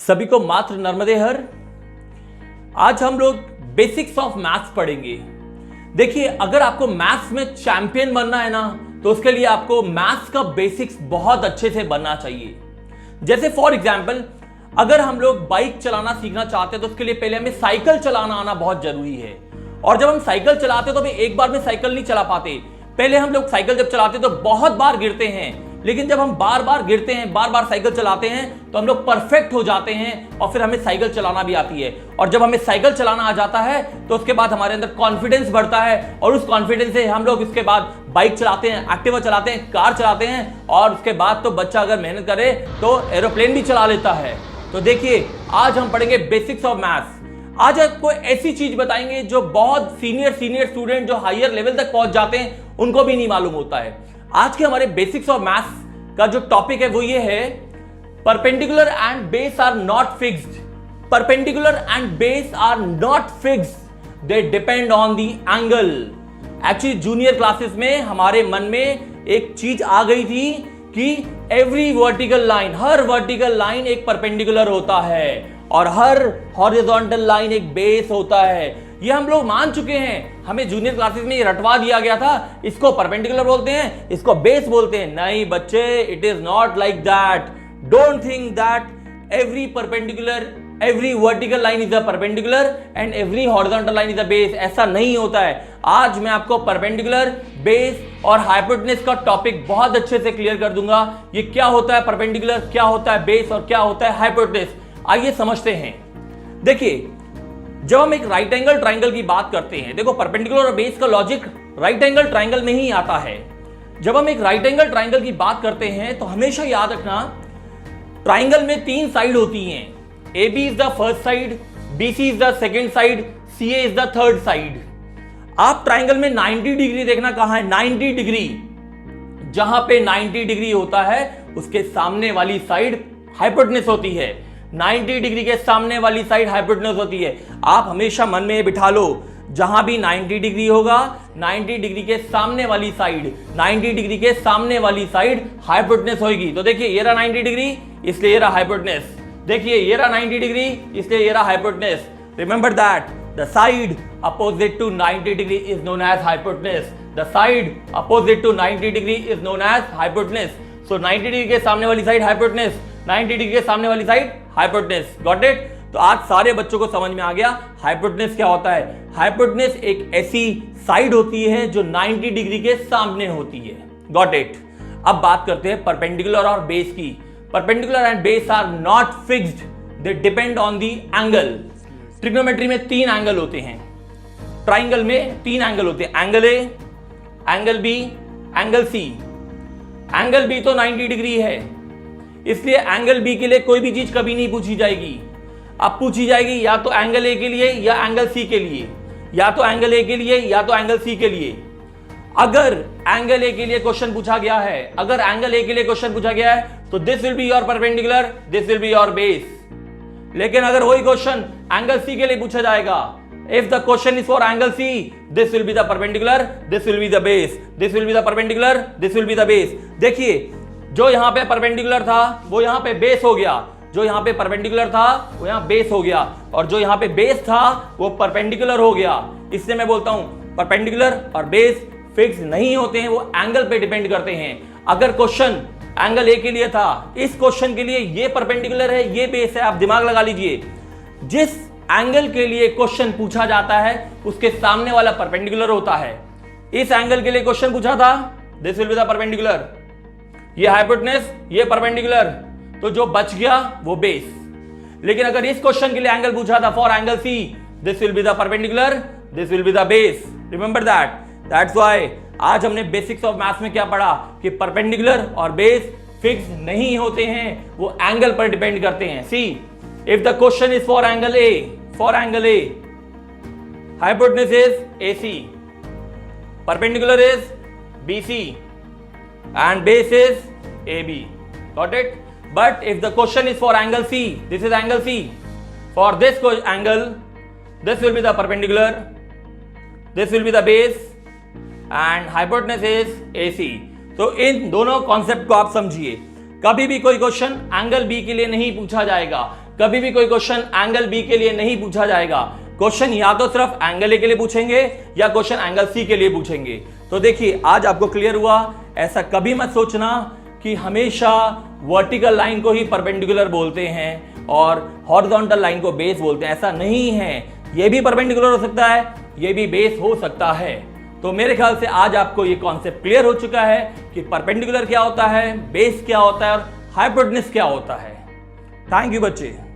सभी को मात्र नर्मदे हर। आज हम लोग बेसिक्स ऑफ मैथ्स पढ़ेंगे। देखिए, अगर आपको मैथ्स में चैंपियन बनना है ना, तो उसके लिए आपको मैथ्स का बेसिक्स बहुत अच्छे से बनना चाहिए। जैसे फॉर एग्जांपल, अगर हम लोग बाइक चलाना सीखना चाहते हैं तो उसके लिए पहले हमें साइकिल चलाना आना बहुत जरूरी है। और जब हम साइकिल चलाते हैं तो हमें एक बार में साइकिल नहीं चला पाते। पहले हम लोग साइकिल जब चलाते हैं तो बहुत बार गिरते हैं, लेकिन जब हम बार बार गिरते हैं, बार बार साइकिल चलाते हैं, तो हम लोग परफेक्ट हो जाते हैं और फिर हमें साइकिल चलाना भी आती है। और जब हमें साइकिल चलाना आ जाता है तो उसके बाद हमारे अंदर कॉन्फिडेंस बढ़ता है, और उस कॉन्फिडेंस से हम लोग इसके बाद बाइक चलाते हैं, एक्टिवा चलाते हैं, कार चलाते हैं, और उसके बाद तो बच्चा अगर मेहनत करे तो एरोप्लेन भी चला लेता है। तो देखिए, आज हम पढ़ेंगे बेसिक्स ऑफ मैथ्स। आज आपको ऐसी चीज बताएंगे जो बहुत सीनियर स्टूडेंट जो हायर लेवल तक पहुंच जाते हैं उनको भी नहीं मालूम होता है। आज के हमारे बेसिक्स ऑफ मैथ्स का जो टॉपिक है वो ये है, perpendicular and base are not fixed. Perpendicular and base are not fixed, they depend on the angle. Actually junior classes में हमारे मन में एक चीज आ गई थी कि एवरी वर्टिकल लाइन, हर वर्टिकल लाइन एक परपेंडिकुलर होता है और हर हॉरिजॉन्टल लाइन एक बेस होता है। ये हम लोग मान चुके हैं, हमें जूनियर क्लासेस में ये रटवा दिया गया था, इसको परपेंडिकुलर बोलते हैं, इसको बेस बोलते हैं। नहीं बच्चे, it is not like that. Don't think that every vertical line is a perpendicular and every horizontal line is a base. ऐसा नहीं होता है। आज मैं आपको परपेंडिकुलर, बेस और हाइपोटेन्यूज का टॉपिक बहुत अच्छे से क्लियर कर दूंगा। ये क्या होता है परपेंडिकुलर, क्या होता है बेस और क्या होता है हाइपोटेन्यूज, आइए समझते हैं। देखिए, जब हम एक राइट एंगल ट्राइंगल की बात करते हैं, देखो परपेंडिकुलर और बेस का लॉजिक राइट एंगल ट्राइंगल में ही आता है। जब हम एक राइट एंगल ट्राइंगल की बात करते हैं तो हमेशा याद रखना, ट्राइंगल में तीन साइड होती हैं। A B is the first side, B C is the second side, C A is the third side. आप ट्राइंगल में 90 डिग्री देखना कहां है, 90 डिग्री। जहां पे 90 डिग्री होता है उसके सामने वाली साइड हाइपोटेन्यूज होती है। 90 डिग्री के सामने वाली साइड हाइपोटेन्यूज होती है। आप हमेशा मन में बिठा लो, जहां भी 90 डिग्री होगा, 90 डिग्री के सामने वाली साइड, 90 डिग्री के सामने वाली साइड हाइपोटेन्यूज होगी। तो देखिए, ये रहा 90 डिग्री, इसलिए ये रहा हाइपोटेन्यूज। देखिए, ये रहा 90 डिग्री, इसलिए ये रहा hypotenuse. Remember that the side opposite to 90 degree is known as hypotenuse. The side opposite to 90 degree is known as hypotenuse. So 90 degree के सामने वाली साइड हाइपोटेन्यूज, 90 डिग्री के सामने वाली साइड हाइपोटेन्यूज। Got it? तो आज सारे बच्चों को समझ में आ गया हाइपोटेन्यूज क्या होता है। हाइपोटेन्यूज एक ऐसी साइड होती है जो 90 डिग्री के सामने होती है। Got it? अब बात करते हैं परपेंडिकुलर और बेस की। Perpendicular and base are not fixed, they depend on the angle. Trigonometry में तीन एंगल होते हैं, ट्राइंगल में तीन एंगल होते हैं, angle A, angle B, angle C. Angle B तो 90 डिग्री है, इसलिए एंगल बी के लिए कोई भी चीज कभी नहीं पूछी जाएगी। अब पूछी जाएगी या तो एंगल ए के लिए या एंगल सी के लिए, या तो एंगल ए के लिए या तो एंगल सी के लिए। अगर एंगल ए के लिए क्वेश्चन पूछा गया है, अगर एंगल ए के लिए क्वेश्चन पूछा गया है तो this will be your perpendicular, this will be your base. लेकिन अगर वही क्वेश्चन एंगल सी के लिए पूछा जाएगा, if the question is for angle C, this will be the perpendicular, this will be the base, this will be the perpendicular, this will be the base। देखिए, जो यहां पे परपेंडिकुलर था वो यहां पे बेस हो गया, जो यहां पे परपेंडिकुलर था वो यहां बेस हो गया, और जो यहां पे बेस था वो परपेंडिकुलर हो गया। इसलिए मैं बोलता हूं परपेंडिकुलर और बेस फिक्स नहीं होते हैं, वो एंगल पे डिपेंड करते हैं। अगर क्वेश्चन एंगल ए के लिए था, इस क्वेश्चन के लिए ये परपेंडिकुलर है, ये बेस है, आप दिमाग लगा लीजिए। जिस एंगल के लिए क्वेश्चन पूछा जाता है उसके सामने वाला परपेंडिकुलर होता है। इस एंगल के लिए क्वेश्चन पूछा था, this will be the perpendicular, ये हाइपोटेन्यूज, ये परपेंडिकुलर, तो जो बच गया वो बेस। लेकिन अगर इस क्वेश्चन के लिए एंगल पूछा था for angle C, this will be the perpendicular, this will be the base. Remember that, that's why आज हमने बेसिक्स ऑफ मैथ्स में क्या पढ़ा कि परपेंडिकुलर और बेस फिक्स नहीं होते हैं, वो एंगल पर डिपेंड करते हैं। सी, if the question is for angle A, hypotenuse is AC, perpendicular is BC, and base is AB. Got it? But if the question is for angle C, this is angle C. For this angle, this will be the perpendicular, this will be the base, and hypotenuse is AC. तो इन दोनों concept को आप समझिए। कभी भी कोई question angle B के लिए नहीं पूछा जाएगा, कभी भी कोई क्वेश्चन एंगल बी के लिए नहीं पूछा जाएगा। क्वेश्चन या तो सिर्फ एंगल ए के लिए पूछेंगे या क्वेश्चन एंगल सी के लिए पूछेंगे। तो देखिए आज आपको क्लियर हुआ, ऐसा कभी मत सोचना कि हमेशा वर्टिकल लाइन को ही परपेंडिकुलर बोलते हैं और हॉरिजॉन्टल लाइन को बेस बोलते हैं, ऐसा नहीं है। ये भी परपेंडिकुलर हो सकता है, ये भी बेस हो सकता है। तो मेरे ख्याल से आज आपको ये कॉन्सेप्ट क्लियर हो चुका है कि परपेंडिकुलर क्या होता है, बेस क्या होता है और हाइपोटेन्यूज क्या होता है। थैंक यू बच्चे।